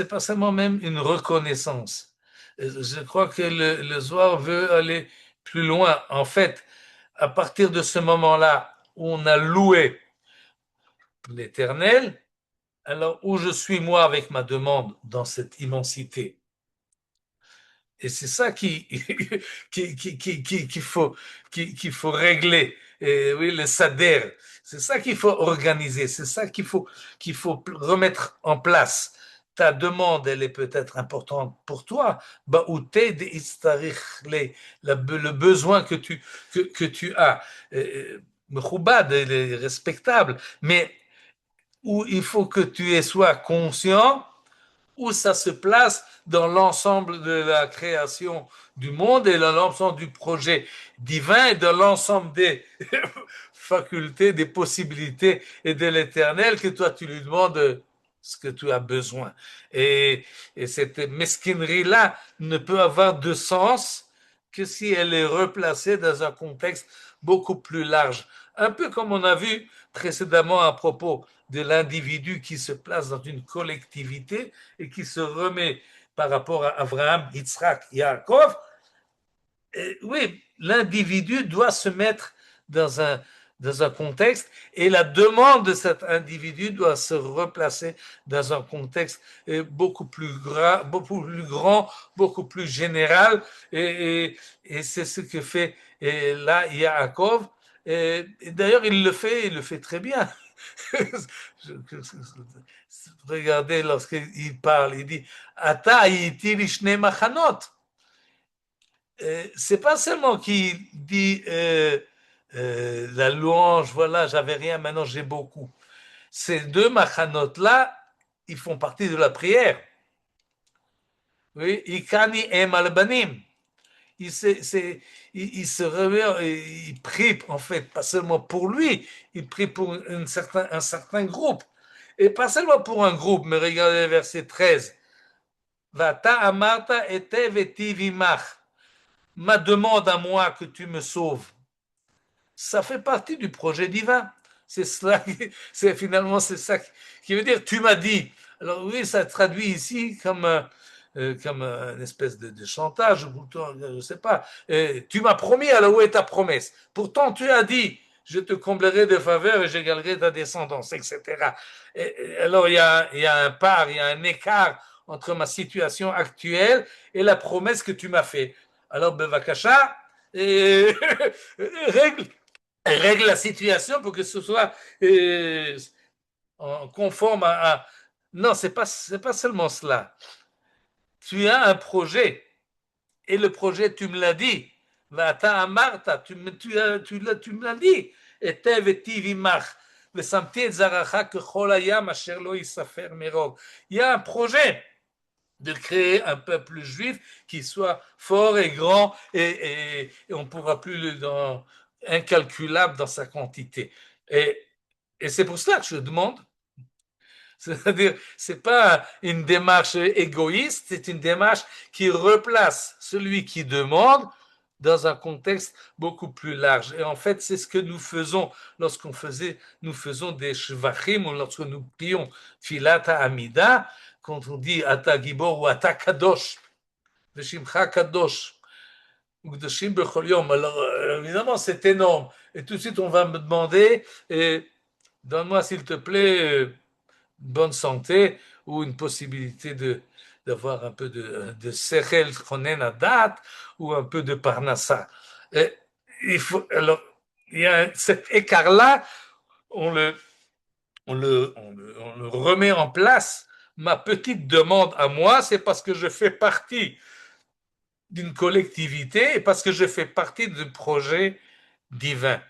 pas seulement même une reconnaissance. Je crois que le Zohar veut aller plus loin. En fait, à partir de ce moment-là où on a loué l'Éternel, alors où je suis moi avec ma demande dans cette immensité. Et c'est ça qu'il faut régler. Et oui, le sader. C'est ça qu'il faut organiser. C'est ça qu'il faut remettre en place. Ta demande, elle est peut-être importante pour toi. Le besoin que tu as. Mechoubad, elle est respectable. Mais où il faut que tu sois conscient où ça se place dans l'ensemble de la création du monde et dans l'ensemble du projet divin et dans l'ensemble des facultés, des possibilités et de l'éternel que toi tu lui demandes ce que tu as besoin. Et cette mesquinerie-là ne peut avoir de sens que si elle est replacée dans un contexte beaucoup plus large. Un peu comme on a vu précédemment à propos de l'individu qui se place dans une collectivité et qui se remet par rapport à Abraham, Yitzhak, Yaakov. Oui, l'individu doit se mettre dans un contexte et la demande de cet individu doit se replacer dans un contexte beaucoup plus grand, beaucoup plus général. Et c'est ce que fait là Yaakov. Et d'ailleurs, il le fait très bien. Regardez lorsqu'il parle, il dit Ata iti lishne machanot. C'est pas seulement qu'il dit la louange, voilà, j'avais rien, maintenant j'ai beaucoup. Ces deux machanot là, ils font partie de la prière. Oui, ikani em albanim. Il se remet, il prie en fait, pas seulement pour lui, il prie pour un certain groupe. Et pas seulement pour un groupe, mais regardez le verset 13. Vata amarta etev etivimach. Ma demande à moi que tu me sauves. Ça fait partie du projet divin. c'est cela, finalement c'est ça qui veut dire tu m'as dit. Alors oui, ça traduit ici comme une espèce de chantage, je ne sais pas. Tu m'as promis, alors où est ta promesse? Pourtant tu as dit, je te comblerai de faveurs et j'égalerai ta descendance, etc. Alors il y a un part, il y a un écart entre ma situation actuelle et la promesse que tu m'as faite. Alors, Bevakasha, règle, règle la situation pour que ce soit conforme à. Non, c'est pas seulement cela. Tu as un projet et le projet, tu me l'as dit. Vata amarta, tu me l'as dit. Et tevetivimach. Il y a un projet de créer un peuple juif qui soit fort et grand et on ne pourra plus incalculable dans sa quantité. Et c'est pour cela que je demande. C'est-à-dire, ce n'est pas une démarche égoïste, c'est une démarche qui replace celui qui demande dans un contexte beaucoup plus large. Et en fait, c'est ce que nous faisons nous faisons des shvachim, ou lorsque nous prions Filata Amida, quand on dit Ata Gibor ou Ata Kadosh, Veshimcha Kadosh, ou Kedoshim Bechol Yom. Alors, évidemment, c'est énorme. Et tout de suite, on va me demander, donne-moi s'il te plaît, bonne santé ou une possibilité d'avoir un peu de sechel chonen adat ou un peu de parnassa. Alors, il y a cet écart-là, on le remet en place. Ma petite demande à moi, c'est parce que je fais partie d'une collectivité et parce que je fais partie d'un projet divin.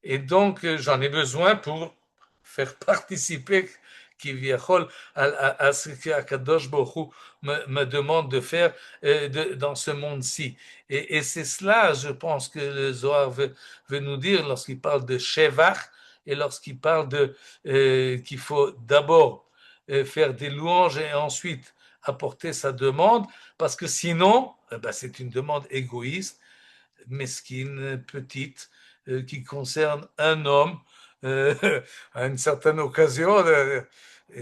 Et donc, j'en ai besoin pour faire participer Kiviachol à ce qu'Akadosh Baruch Hu me demande de faire dans ce monde-ci. Et c'est cela, je pense, que le Zohar veut nous dire lorsqu'il parle de Shevach et lorsqu'il parle qu'il faut d'abord faire des louanges et ensuite apporter sa demande, parce que sinon, c'est une demande égoïste, mesquine, petite, qui concerne un homme à une certaine occasion,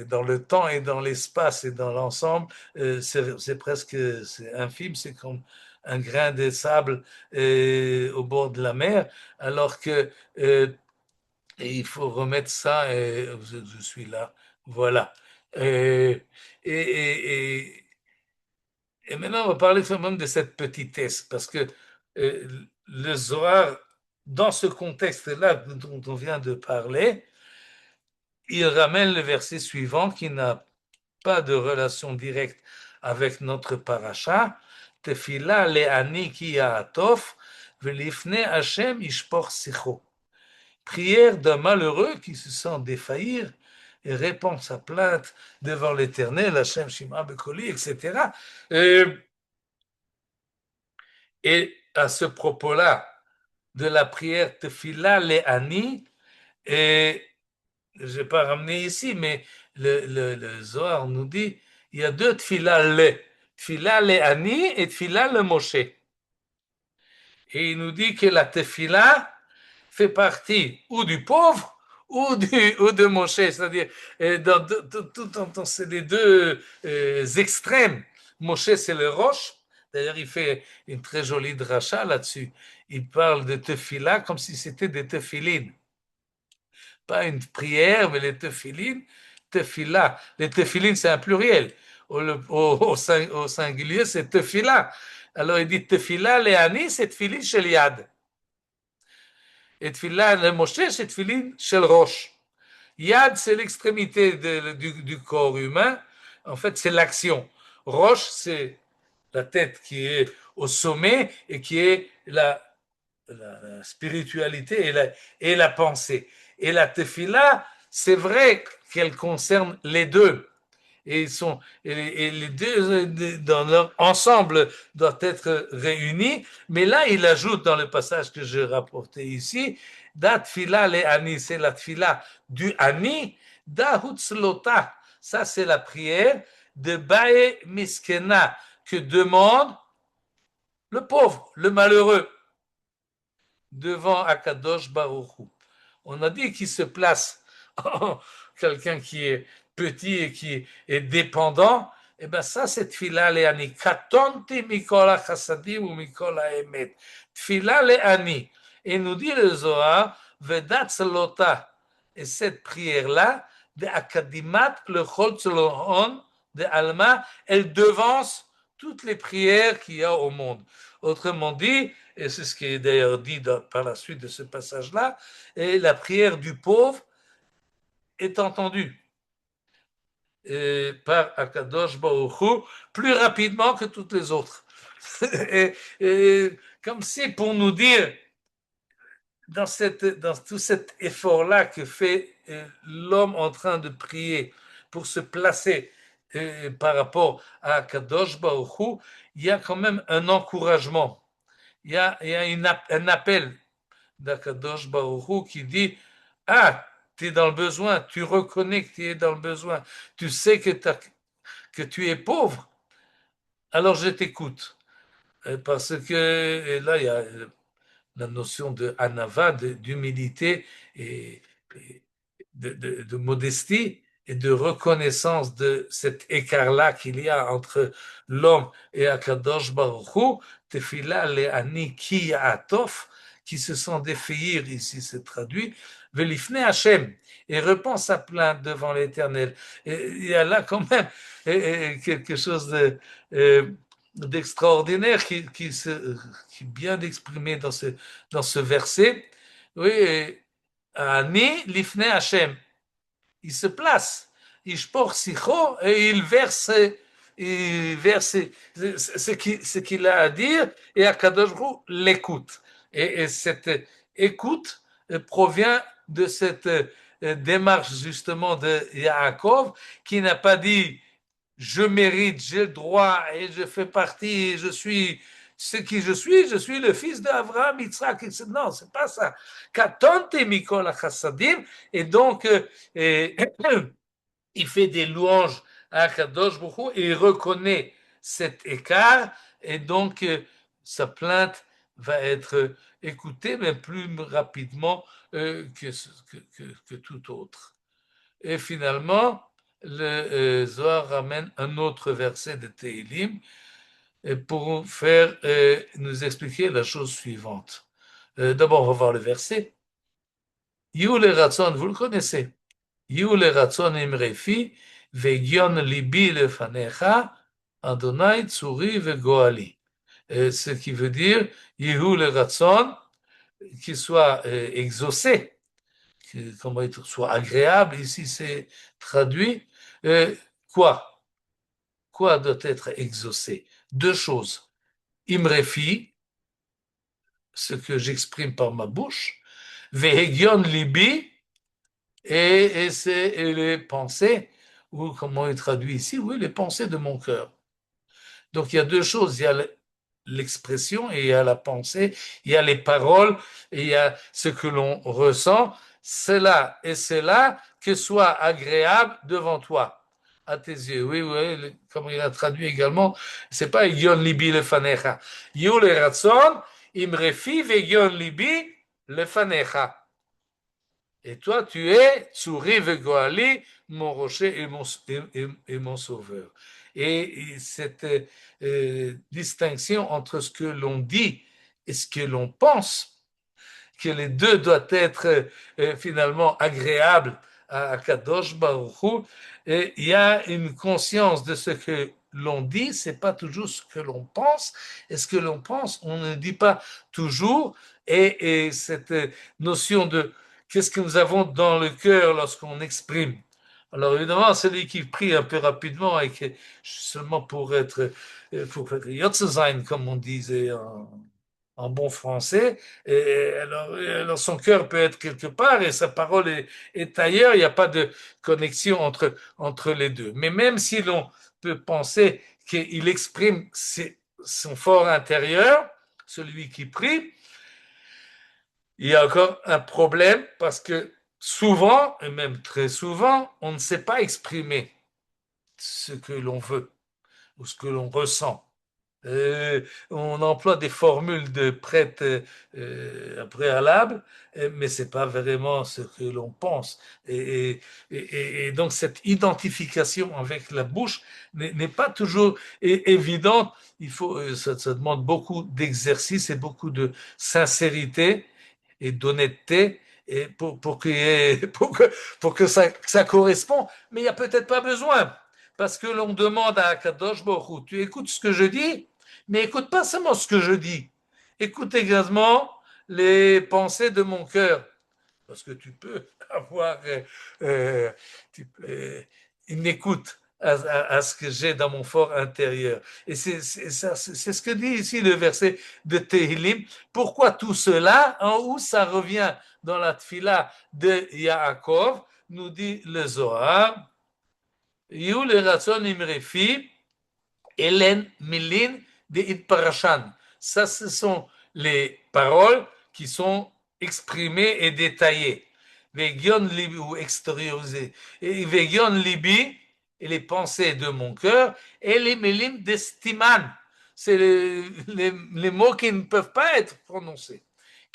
dans le temps et dans l'espace et dans l'ensemble, c'est presque c'est infime, c'est comme un grain de sable au bord de la mer, alors que il faut remettre ça, et je suis là, voilà. Et et maintenant, on va parler quand même de cette petitesse, parce que le Zohar, dans ce contexte-là dont on vient de parler, il ramène le verset suivant qui n'a pas de relation directe avec notre paracha. Tefila le'ani ki ya'atof velifne Hashem ishpor sicho. Prière d'un malheureux qui se sent défaillir et répand sa plainte devant l'Éternel, Hashem Shima Bekoli, etc. Et à ce propos-là, de la prière Tefila Le'ani, et je n'ai pas ramené ici, mais le Zohar nous dit il y a deux Tefila Le'ani et Tefila Le Moshe. Et il nous dit que la Tefila fait partie ou du pauvre ou de Moshe, c'est-à-dire c'est les deux extrêmes. Moshe, c'est le roche. D'ailleurs, il fait une très jolie dracha là-dessus. Il parle de tefila comme si c'était des tefilines. Pas une prière, mais les tefilines, tefila. Les tefilines, c'est un pluriel. Au singulier, c'est tefila. Alors, il dit tefila, le'ani, c'est tefilin shel yad. Et tefila, le Moshe, c'est tefilin shel roche. Yad, c'est l'extrémité du corps humain. En fait, c'est l'action. Roche, c'est la tête qui est au sommet et qui est la spiritualité et la pensée. Et la tefila, c'est vrai qu'elle concerne les deux. Et les deux dans leur ensemble doivent être réunis. Mais là, il ajoute dans le passage que je rapportais ici, da tfila le ani, c'est la tfila du ani, da hutzlota. Ça, c'est la prière de Bae Miskena que demande le pauvre, le malheureux, devant Akadosh Baruch Hu. on a dit qu'il se place quelqu'un qui est petit et qui est dépendant, et bien ça c'est tfila le'ani. Katonti mikol chassadim ou mikol ha'emet. Tfila le'ani. Et nous dit le Zohar, vedat lota. Et cette prière-là, de akadimat le chol tzlohon de Alma, elle devance toutes les prières qu'il y a au monde. Autrement dit, et c'est ce qui est d'ailleurs dit par la suite de ce passage-là, et la prière du pauvre est entendue par Akadosh Baruch Hu plus rapidement que toutes les autres. Comme si pour nous dire, dans tout cet effort-là que fait l'homme en train de prier pour se placer par rapport à Kadosh Baruch Hu, il y a quand même un encouragement, il y a un appel d'Akadosh Baruch Hu qui dit « Ah, tu es dans le besoin, tu reconnais que tu es dans le besoin, tu sais que tu es pauvre, alors je t'écoute. » Parce que là, il y a la notion de anava, d'humilité et de modestie et de reconnaissance de cet écart-là qu'il y a entre l'homme et Akadosh Baruch Hu, tefila le'ani ki ya'atof, qui se sont défaillir, ici c'est traduit, velifne Hashem, et répand sa plainte devant l'Éternel. Il y a là quand même quelque chose d'extraordinaire qui est bien exprimé dans ce verset. Oui, Ani lifne Hashem. Il se place, il shpor sicho et il verse ce qu'il a à dire et Akadosh Baruch Hu l'écoute. Et cette écoute provient de cette démarche justement de Yaakov qui n'a pas dit je mérite, j'ai le droit et je fais partie, je suis ce qui je suis le fils d'Abraham, Yitzhak, etc. Non, c'est pas ça. Katonte mikol chassadim, et donc il fait des louanges à Kadosh Baruch Hu et il reconnaît cet écart, et donc sa plainte va être écoutée, mais plus rapidement que tout autre. Et finalement, le Zohar ramène un autre verset de Tehillim pour faire nous expliquer la chose suivante. D'abord, on va voir le verset. Yule Ratson, vous le connaissez. Yule Ratson imrefi, vegion libi lefanecha, Adonai tsuri vegoali. Ce qui veut dire, Yule Ratson, qu'il soit exaucé, comment être, soit agréable, ici c'est traduit. Quoi Quoi doit être exaucé? Deux choses. Imrefi, ce que j'exprime par ma bouche, vehegion libi, et c'est les pensées, ou comment il traduit ici, oui, les pensées de mon cœur. Donc il y a deux choses, il y a l'expression et il y a la pensée, il y a les paroles et il y a ce que l'on ressent. C'est là et c'est là que soit agréable devant toi, à tes yeux. Oui, oui, comme il a traduit également, c'est pas Yon libi le fanecha. Yo le ratson, imrefi ve Yon libi le fanecha. Et toi, tu es Tsuri Vegoali, mon rocher et mon sauveur. Et cette distinction entre ce que l'on dit et ce que l'on pense, que les deux doivent être finalement agréables à Kadosh Baruch Hu, et il y a une conscience de ce que l'on dit, c'est pas toujours ce que l'on pense, et ce que l'on pense, on ne dit pas toujours, et cette notion de qu'est-ce que nous avons dans le cœur lorsqu'on exprime. Alors évidemment, celui qui prie un peu rapidement et que seulement pour être, pour Yotzesein, comme on disait en bon français, et alors son cœur peut être quelque part et sa parole est ailleurs, il n'y a pas de connexion entre les deux. Mais même si l'on peut penser qu'il exprime son fort intérieur, celui qui prie, il y a encore un problème parce que souvent, et même très souvent, on ne sait pas exprimer ce que l'on veut ou ce que l'on ressent. On emploie des formules de prête préalable, mais c'est pas vraiment ce que l'on pense. Et donc cette identification avec la bouche n'est pas toujours évidente. Il faut, ça demande beaucoup d'exercice et beaucoup de sincérité et d'honnêteté et pour que ça corresponde. Mais il n'y a peut-être pas besoin. Parce que l'on demande à Kadosh Baruch Hu, tu écoutes ce que je dis, mais écoute pas seulement ce que je dis. Écoute également les pensées de mon cœur. Parce que tu peux avoir euh, une écoute à ce que j'ai dans mon fort intérieur. Et c'est ce que dit ici le verset de Tehillim. Pourquoi tout cela, en où ça revient dans la tfila de Yaakov, nous dit le Zohar, Yu le ratson imrefi, Hélène Milin de Itparashan. Ça, ce sont les paroles qui sont exprimées et détaillées. Vegion libi ou extériorisées. Et Vegion libi, et les pensées de mon cœur, et les Milim d'Estiman. C'est les mots qui ne peuvent pas être prononcés,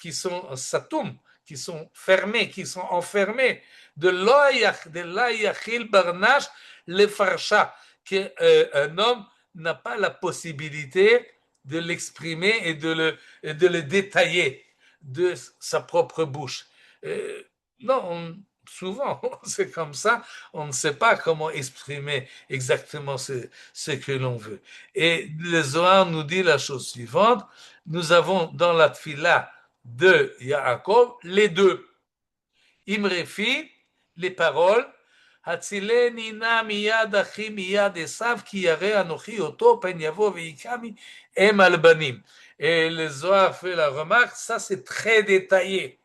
qui sont satoum, qui sont fermés, qui sont enfermés. De l'ayachil barnash le farsha, qu'un homme n'a pas la possibilité de l'exprimer et de le détailler de sa propre bouche. Non, souvent, c'est comme ça, on ne sait pas comment exprimer exactement ce que l'on veut. Et le Zohar nous dit la chose suivante, nous avons dans la tfila de Yaakov les deux. Imrefi, les paroles, הצילני נא מיד אחי מיד עשיו כי ירא אנוכי אותו פן יבוא ויקמי אם על בנים. Et le Zohar fait la remarque, ça c'est très détaillé.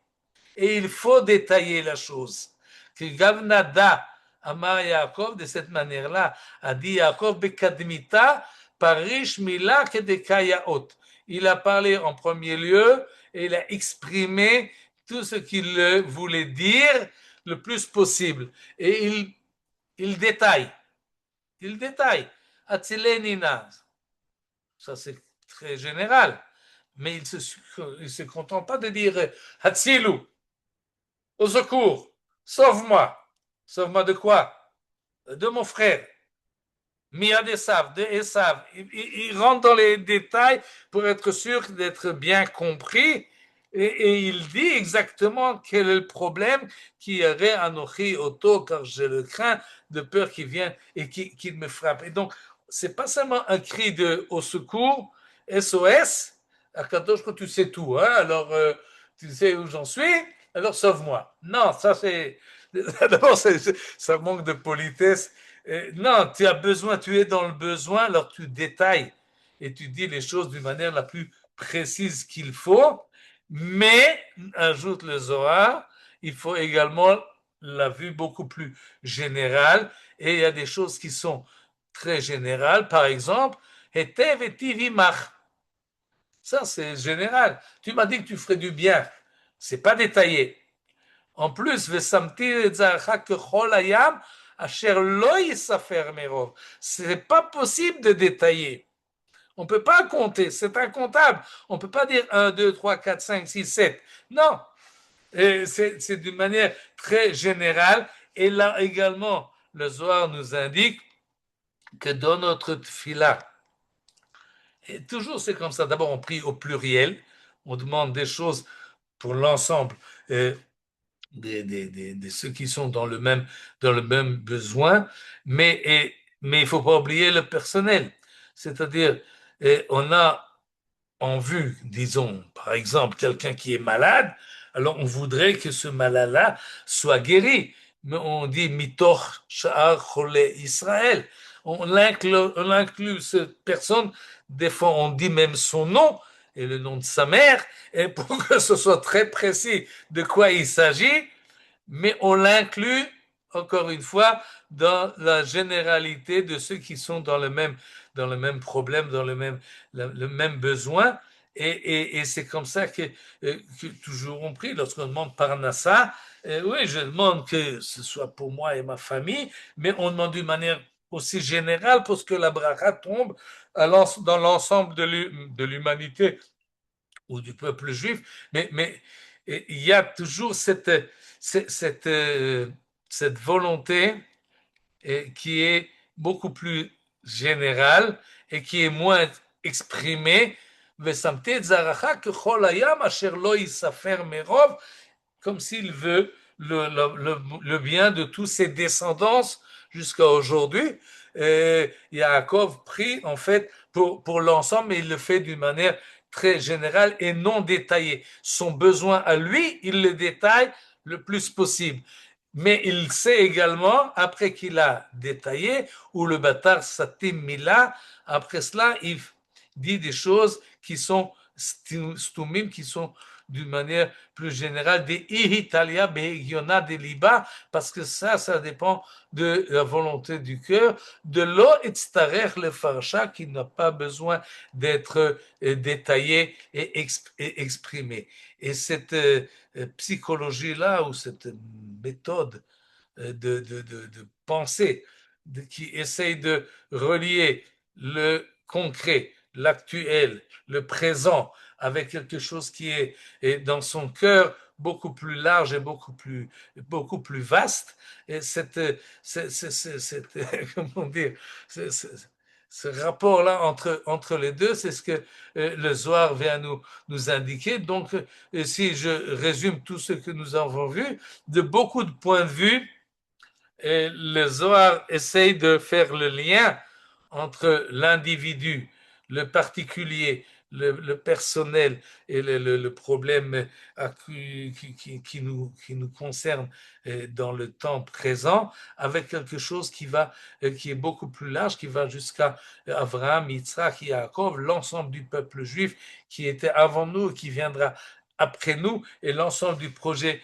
Et il faut détailler la chose. Que Gavnada Amar Yaakov, de cette manière-là, a dit Yaakov Bekadmita, Parish Mila Kedekayaot. Il a parlé en premier lieu et il a exprimé tout ce qu'il voulait dire le plus possible. Et il détaille. Il détaille. Atzilenina. Ça, c'est très général. Mais il se contente pas de dire Hatzilu. Au secours. Sauve-moi. Sauve-moi de quoi? De mon frère. Mia d'Esav, de Esav. Il rentre dans les détails pour être sûr d'être bien compris. Et il dit exactement quel est le problème qui aurait Anochi Oto, car je le crains de peur qu'il vienne et qu'il me frappe. Et donc, c'est pas seulement un cri de au secours, SOS, Akadosh, tu sais tout, hein? Alors tu sais où j'en suis, alors sauve-moi. Non, ça c'est. D'abord, ça manque de politesse. Non, tu as besoin, tu es dans le besoin, alors tu détailles et tu dis les choses d'une manière la plus précise qu'il faut. Mais, ajoute le Zohar, il faut également la vue beaucoup plus générale. Et il y a des choses qui sont très générales. Par exemple, Hetev et Tivimach. Ça, c'est général. Tu m'as dit que tu ferais du bien. C'est pas détaillé. En plus, c'est pas possible de détailler. On ne peut pas compter, c'est incontable. On ne peut pas dire 1, 2, 3, 4, 5, 6, 7. Non, c'est d'une manière très générale. Et là également, le Zohar nous indique que dans notre tfila, et toujours c'est comme ça, d'abord on prie au pluriel, on demande des choses pour l'ensemble de ceux qui sont dans le même besoin, mais il ne faut pas oublier le personnel. C'est-à-dire, on a en vue, disons, par exemple, quelqu'un qui est malade, alors on voudrait que ce malade-là soit guéri. Mais on dit mitoch sha'ar chole Israël. On inclut cette personne, des fois on dit même son nom et le nom de sa mère, et pour que ce soit très précis de quoi il s'agit, mais on l'inclut, encore une fois, dans la généralité de ceux qui sont dans le même problème, dans le même besoin. Et c'est comme ça que toujours on prie, lorsqu'on demande Parnassa, oui, je demande que ce soit pour moi et ma famille, mais on demande d'une manière aussi générale pour que la bracha tombe dans l'ensemble de l'humanité ou du peuple juif, mais il y a toujours cette, cette volonté qui est beaucoup plus générale et qui est moins exprimée. Comme s'il veut le bien de tous ses descendants jusqu'à aujourd'hui. Yaakov prie en fait pour l'ensemble, mais il le fait d'une manière très générale et non détaillée. Son besoin à lui, il le détaille le plus possible. Mais il sait également, après qu'il a détaillé, ou le bâtard satim mila, après cela, il dit des choses qui sont stumim, qui sont d'une manière plus générale des ihitalia behigiona des liba, parce que ça dépend de la volonté du cœur, de lo etztarer le farsha qui n'a pas besoin d'être détaillé et exprimé. Et cette psychologie-là, ou cette méthode de pensée qui essaye de relier le concret, l'actuel, le présent, avec quelque chose qui est dans son cœur beaucoup plus large et beaucoup plus vaste. Et comment dire, ce rapport-là entre les deux, c'est ce que le Zohar vient nous indiquer. Donc, si je résume tout ce que nous avons vu, de beaucoup de points de vue, le Zohar essaye de faire le lien entre l'individu, le particulier, le personnel et le problème qui nous concerne dans le temps présent, avec quelque chose qui est beaucoup plus large, qui va jusqu'à Abraham, Yitzhak et Yaakov, l'ensemble du peuple juif qui était avant nous et qui viendra après nous, et l'ensemble du projet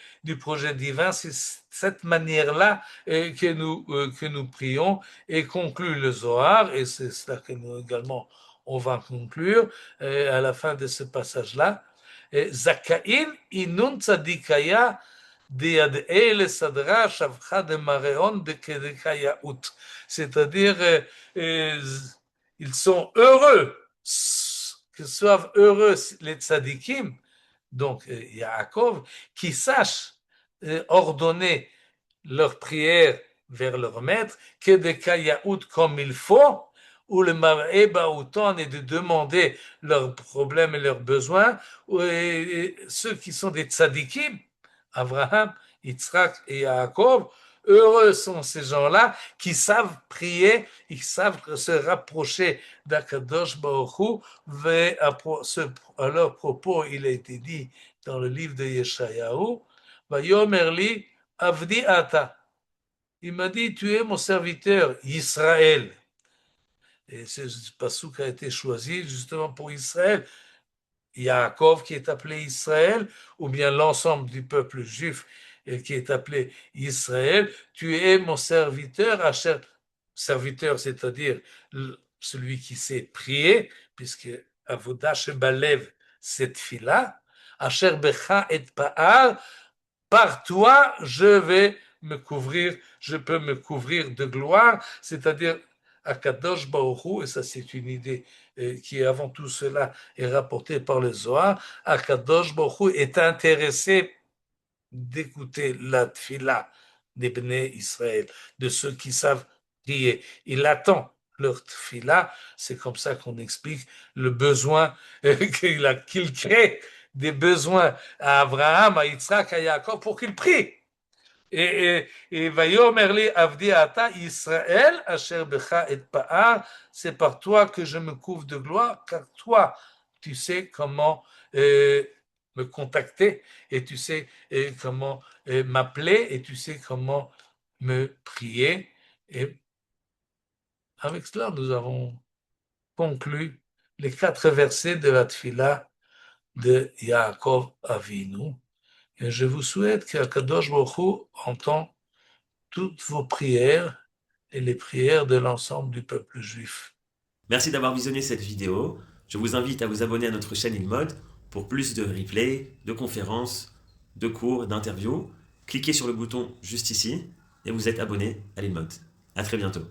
divin. C'est cette manière-là que nous prions, et conclut le Zohar, et c'est cela que nous également on va conclure à la fin de ce passage-là. Zakaïn inun tzadikaya diad'e le sadra shavcha de mareon de kedekayaout. C'est-à-dire, ils sont heureux, que soient heureux les tzadikim, donc Yaakov, qui sachent ordonner leur prière vers leur maître, que de kayaout comme il faut, ou le mar'é baouton, et de demander leurs problèmes et leurs besoins, et ceux qui sont des tzadikim, Abraham, Yitzhak et Yaakov, heureux sont ces gens-là qui savent prier, ils savent se rapprocher d'Akadosh Baruch Hu. À leur propos, il a été dit dans le livre de Yeshayahu, Vayomer li Avdi Ata. Il m'a dit, tu es mon serviteur, Israël. Et ce passouk a été choisi justement pour Israël. Yaakov qui est appelé Israël, ou bien l'ensemble du peuple juif qui est appelé Israël. Tu es mon serviteur, Asher, serviteur, c'est-à-dire celui qui sait prier, puisque Avodah Shebalev, cette fille-là, Asher Becha et Pa'al, par toi, je peux me couvrir de gloire, c'est-à-dire Akadosh Baruch Hu, et ça c'est une idée qui avant tout cela est rapportée par le Zohar, Akadosh Baruch Hu est intéressé d'écouter la tfila des Bnei Israël, de ceux qui savent prier. Il attend leur tfila, c'est comme ça qu'on explique le besoin qu'il crée des besoins à Abraham, à Yitzhak, à Yaakov pour qu'ils prient. Et Vayomer li avdi ata Israël, asher becha et pa'ar, c'est par toi que je me couvre de gloire, car toi, tu sais comment me contacter, et tu sais comment m'appeler, et tu sais comment me prier. Et avec cela, nous avons conclu les 4 versets de la Tfila de Yaakov Avinu. Et je vous souhaite qu'Akadosh Baruch Hu entend toutes vos prières et les prières de l'ensemble du peuple juif. Merci d'avoir visionné cette vidéo. Je vous invite à vous abonner à notre chaîne InMode pour plus de replays, de conférences, de cours, d'interviews. Cliquez sur le bouton juste ici et vous êtes abonné à l'InMode. À très bientôt.